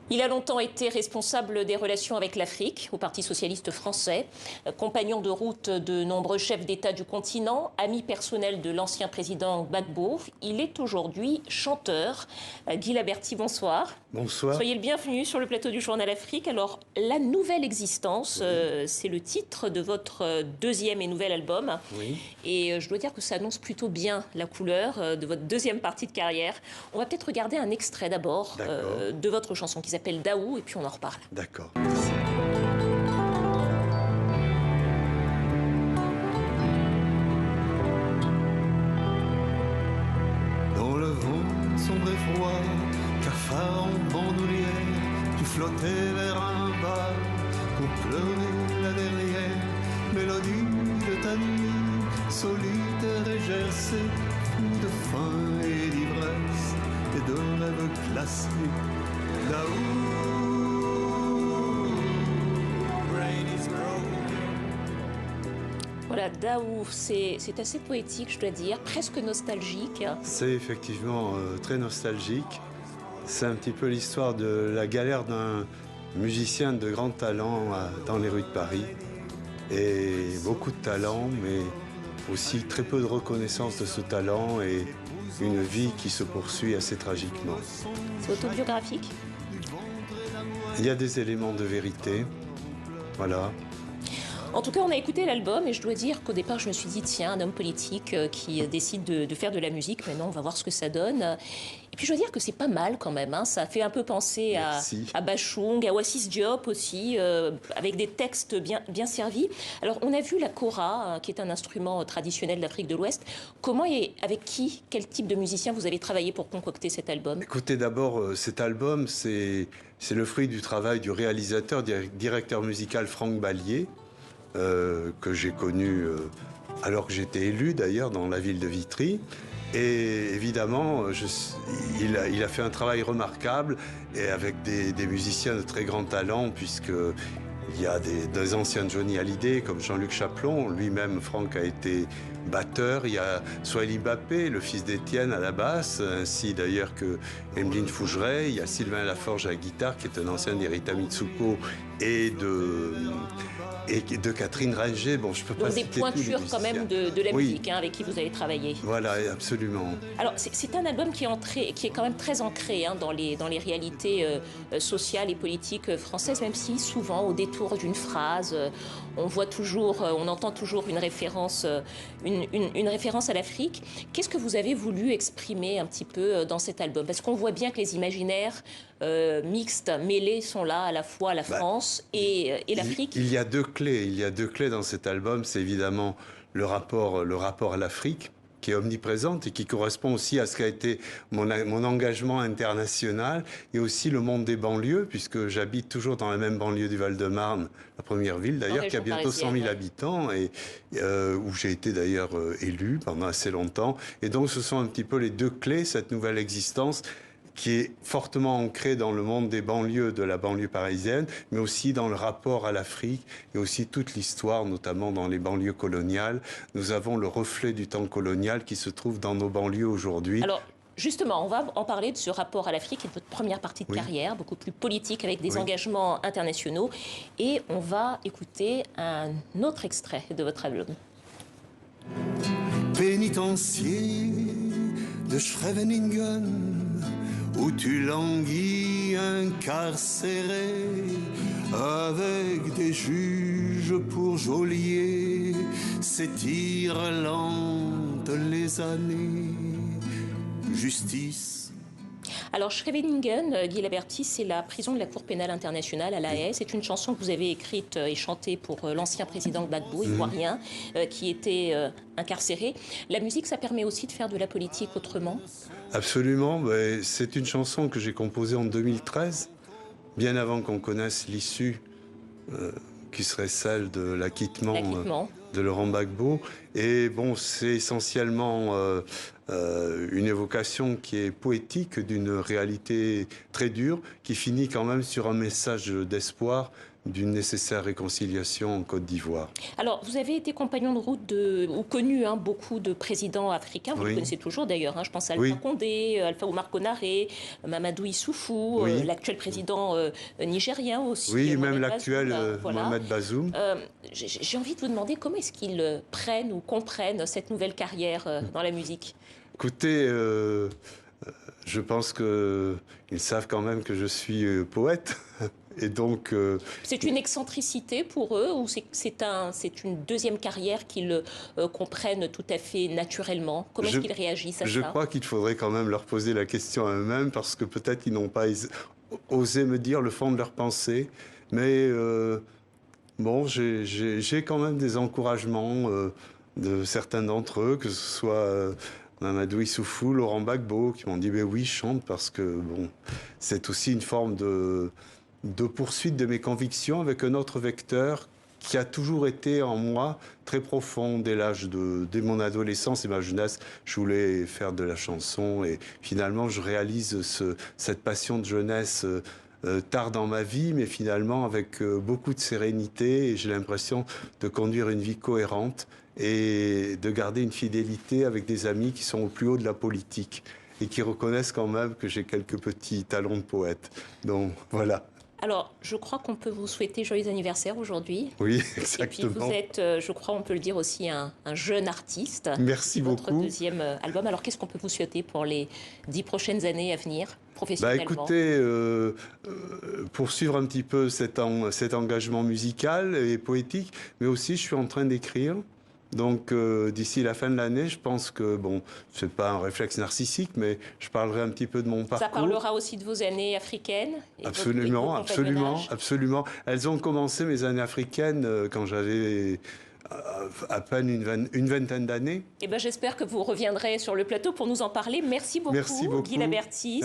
Il a longtemps été responsable des relations avec l'Afrique au Parti socialiste français, compagnon de route de nombreux chefs d'État du continent, ami personnel de l'ancien président Gbagbo. Il est aujourd'hui chanteur. Guy Laberty, bonsoir. Bonsoir. Soyez le bienvenu sur le plateau du Journal Afrique. Alors, La Nouvelle Existence, c'est le titre de votre deuxième et nouvel album. Oui. Et je dois dire que ça annonce plutôt bien la couleur de votre deuxième partie de carrière. On va peut-être regarder un extrait d'abord de votre chanson qui s'appelle Daou, et puis on en reparle. D'accord. Dans le vent sombre et froid, cafard en bandoulière, tu flottais vers un bar pour pleurer la dernière mélodie de ta nuit, solitaire et gercée, fou de faim et d'ivresse et de rêves classés. Daou, rain is broken. Voilà, Daou, c'est assez poétique, je dois dire, presque nostalgique. C'est effectivement très nostalgique. C'est un petit peu l'histoire de la galère d'un musicien de grand talent dans les rues de Paris. Et beaucoup de talent, mais aussi très peu de reconnaissance de ce talent et une vie qui se poursuit assez tragiquement. C'est autobiographique? Il y a des éléments de vérité, voilà. En tout cas, on a écouté l'album et je dois dire qu'au départ, je me suis dit, tiens, un homme politique qui décide de faire de la musique, maintenant on va voir ce que ça donne. Et puis je dois dire que c'est pas mal quand même, hein. Ça fait un peu penser à Bachung, à Oasis Diop aussi, avec des textes bien servis. Alors on a vu la kora, qui est un instrument traditionnel d'Afrique de l'Ouest. Comment et avec qui, quel type de musicien vous avez travaillé pour concocter cet album? Écoutez, d'abord, cet album, c'est le fruit du travail du réalisateur, directeur musical Franck Ballier, que j'ai connu alors que j'étais élu d'ailleurs dans la ville de Vitry. Et évidemment, il a fait un travail remarquable et avec des musiciens de très grand talent, puisqu'il y a des anciens Johnny Hallyday comme Jean-Luc Chaplon. Lui-même, Franck, a été batteur. Il y a Swahili Mbappé, le fils d'Étienne, à la basse, ainsi d'ailleurs que Emeline Fougeret. Il y a Sylvain Laforge à la guitare, qui est un ancien d'Erita Mitsuko et de Catherine Ringer. Bon, je peux pas citer tous les musiciens. Donc des pointures quand même de la musique, hein, avec qui vous avez travaillé. Voilà, absolument. Alors c'est un album qui est quand même très ancré, hein, dans les réalités sociales et politiques françaises, même si souvent au détour d'une phrase, on entend toujours une référence à l'Afrique. Qu'est-ce que vous avez voulu exprimer un petit peu dans cet album? Parce qu'on voit bien que les imaginaires mixtes, mêlés sont là, à la fois la France et l'Afrique. Il y a deux clés dans cet album. C'est évidemment le rapport à l'Afrique, qui est omniprésente et qui correspond aussi à ce qu'a été mon engagement international, et aussi le monde des banlieues, puisque j'habite toujours dans la même banlieue du Val-de-Marne, la première ville d'ailleurs, qui a bientôt 100 000 habitants, et où j'ai été d'ailleurs élu pendant assez longtemps. Et donc ce sont un petit peu les deux clés, cette nouvelle existence, qui est fortement ancré dans le monde des banlieues, de la banlieue parisienne, mais aussi dans le rapport à l'Afrique et aussi toute l'histoire, notamment dans les banlieues coloniales. Nous avons le reflet du temps colonial qui se trouve dans nos banlieues aujourd'hui. Alors, justement, on va en parler de ce rapport à l'Afrique et de votre première partie de carrière, beaucoup plus politique, avec des engagements internationaux. Et on va écouter un autre extrait de votre album. Pénitencier de Scheveningen, où tu languis incarcéré, avec des juges pour geôliers, s'étirent lentes les années. Justice. Alors, Scheveningen, Guy Laberty, c'est la prison de la Cour pénale internationale à La Haye. C'est une chanson que vous avez écrite et chantée pour l'ancien président Gbagbo, ivoirien, qui était incarcéré. La musique, ça permet aussi de faire de la politique autrement? Absolument. C'est une chanson que j'ai composée en 2013, bien avant qu'on connaisse l'issue qui serait celle de l'acquittement de Laurent Gbagbo. Et bon, c'est essentiellement une évocation qui est poétique d'une réalité très dure, qui finit quand même sur un message d'espoir d'une nécessaire réconciliation en Côte d'Ivoire. Alors, vous avez été compagnon de route ou connu beaucoup de présidents africains, vous le connaissez toujours d'ailleurs, je pense à Alpha Condé, Alpha Oumar Konaré, Mamadou Issoufou, l'actuel président nigérien aussi. Oui, même l'actuel Mohamed Bazoum. J'ai envie de vous demander comment est-ce qu'ils prennent ou comprennent cette nouvelle carrière dans la musique? Écoutez, je pense qu'ils savent quand même que je suis poète. Et donc, c'est une excentricité pour eux ou c'est une deuxième carrière qu'ils comprennent tout à fait naturellement? Comment est-ce qu'ils réagissent à ça? Je crois qu'il faudrait quand même leur poser la question à eux-mêmes parce que peut-être ils n'ont pas osé me dire le fond de leur pensée. Mais bon, j'ai quand même des encouragements de certains d'entre eux, que ce soit Mamadou Issoufou, Laurent Gbagbo, qui m'ont dit « oui, chante » parce que bon, c'est aussi une forme de poursuite de mes convictions avec un autre vecteur qui a toujours été en moi très profond dès mon adolescence et ma jeunesse. Je voulais faire de la chanson et finalement je réalise cette passion de jeunesse tard dans ma vie, mais finalement avec beaucoup de sérénité, et j'ai l'impression de conduire une vie cohérente et de garder une fidélité avec des amis qui sont au plus haut de la politique et qui reconnaissent quand même que j'ai quelques petits talents de poète. Donc voilà. Alors, je crois qu'on peut vous souhaiter joyeux anniversaire aujourd'hui. Oui, exactement. Et puis vous êtes, je crois, on peut le dire aussi, un jeune artiste. Merci beaucoup. Votre deuxième album. Alors, qu'est-ce qu'on peut vous souhaiter pour les 10 prochaines années à venir, professionnellement? Écoutez, poursuivre un petit peu cet engagement musical et poétique, mais aussi je suis en train d'écrire. Donc, d'ici la fin de l'année, je pense que, bon, c'est pas un réflexe narcissique, mais je parlerai un petit peu de mon parcours. Ça parlera aussi de vos années africaines? Absolument, absolument, absolument. Elles ont commencé, mes années africaines, quand j'avais à peine une vingtaine d'années. Eh ben, j'espère que vous reviendrez sur le plateau pour nous en parler. Merci beaucoup, Merci beaucoup. Guy Laberty.